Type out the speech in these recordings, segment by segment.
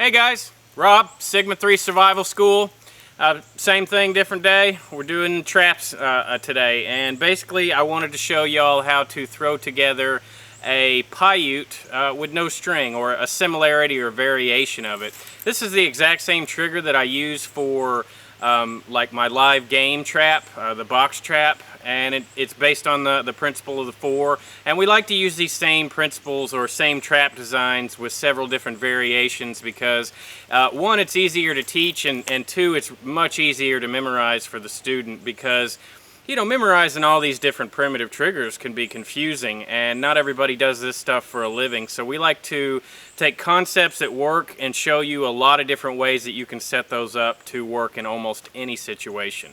Hey guys, Rob, Sigma 3 Survival School. Same thing, different day. We're doing traps today, and basically I wanted to show y'all how to throw together a Pauite with no string, or a similarity or variation of it. This is the exact same trigger that I use for like my live game trap, the box trap, and it's based on the principle of the 4. And we like to use these same principles or same trap designs with several different variations because one, it's easier to teach, and two, it's much easier to memorize for the student because, you know, memorizing all these different primitive triggers can be confusing, and not everybody does this stuff for a living. So we like to take concepts that work and show you a lot of different ways that you can set those up to work in almost any situation.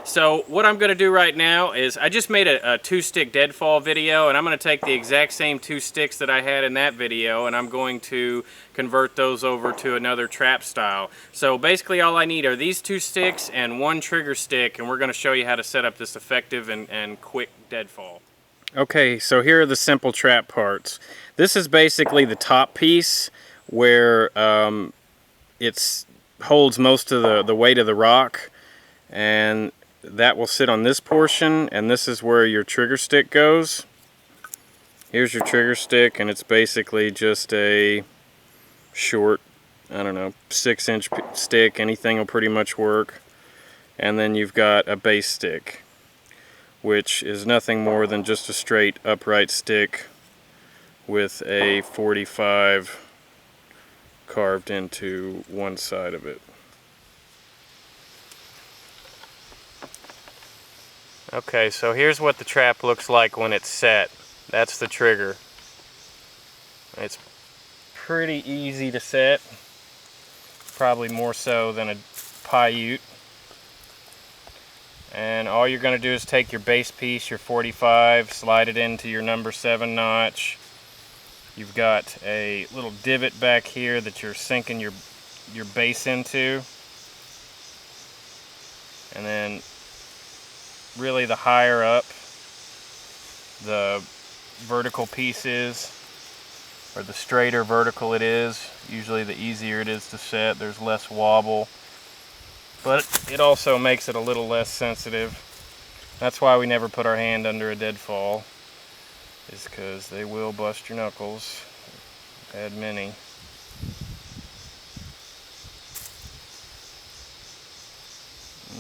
So what I'm going to do right now is I just made a 2-stick deadfall video, and I'm going to take the exact same 2 sticks that I had in that video, and I'm going to convert those over to another trap style. So basically all I need are these 2 sticks and 1 trigger stick, and we're going to show you how to set up this effective and quick deadfall. Okay, so here are the simple trap parts. This is basically the top piece where it holds most of the weight of the rock, and that will sit on this portion, and this is where your trigger stick goes. Here's your trigger stick, and it's basically just a short, I don't know, 6-inch stick. Anything will pretty much work. And then you've got a base stick, which is nothing more than just a straight upright stick with a 45 carved into one side of it. Okay, so here's what the trap looks like when it's set. That's the trigger. It's pretty easy to set, probably more so than a Pauite. And all you're going to do is take your base piece, your 45, slide it into your number 7 notch. You've got a little divot back here that you're sinking your base into. And then really the higher up the vertical piece is, or the straighter vertical it is, usually the easier it is to set. There's less wobble, but it also makes it a little less sensitive. That's why we never put our hand under a deadfall, is because they will bust your knuckles. I've had many.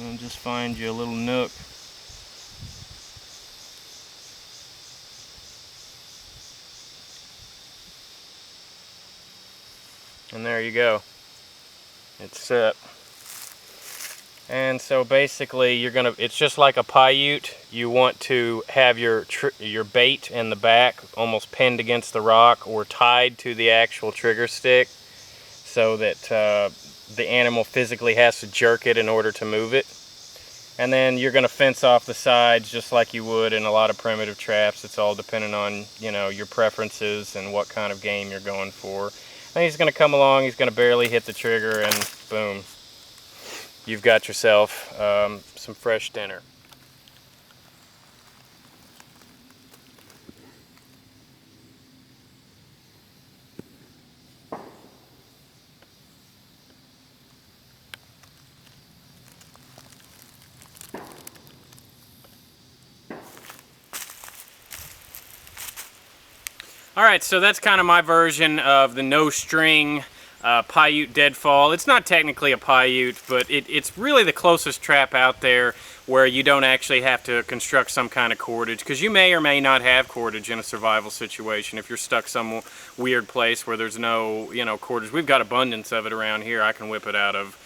And just find you a little nook. And there you go. It's set. And so basically it's just like a Pauite. You want to have your bait in the back almost pinned against the rock or tied to the actual trigger stick so that the animal physically has to jerk it in order to move it. And then you're going to fence off the sides just like you would in a lot of primitive traps. It's all dependent on, you know, your preferences and what kind of game you're going for. And he's going to come along, he's going to barely hit the trigger, and boom, you've got yourself some fresh dinner. Alright, so that's kind of my version of the no-string Pauite Deadfall. It's not technically a Pauite, but it's really the closest trap out there where you don't actually have to construct some kind of cordage, because you may or may not have cordage in a survival situation if you're stuck some weird place where there's no, you know, cordage. We've got abundance of it around here. I can whip it out of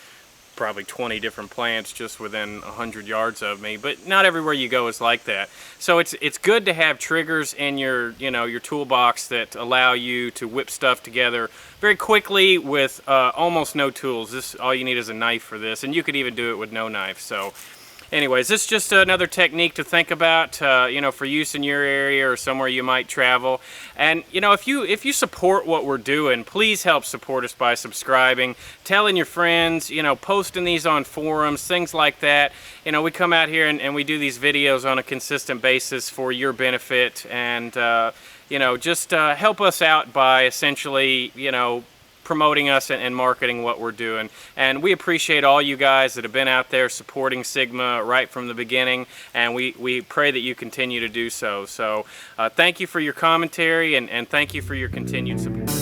probably 20 different plants just within 100 yards of me, but not everywhere you go is like that. So it's good to have triggers in your, you know, your toolbox that allow you to whip stuff together very quickly with almost no tools. All you need is a knife for this, and you could even do it with no knife. So anyways, this is just another technique to think about, you know, for use in your area or somewhere you might travel. And, you know, if you support what we're doing, please help support us by subscribing, telling your friends, you know, posting these on forums, things like that. You know, we come out here and we do these videos on a consistent basis for your benefit, and, you know, just help us out by essentially, you know, promoting us and marketing what we're doing. And we appreciate all you guys that have been out there supporting Sigma right from the beginning, and we pray that you continue to do so. So thank you for your commentary, and thank you for your continued support.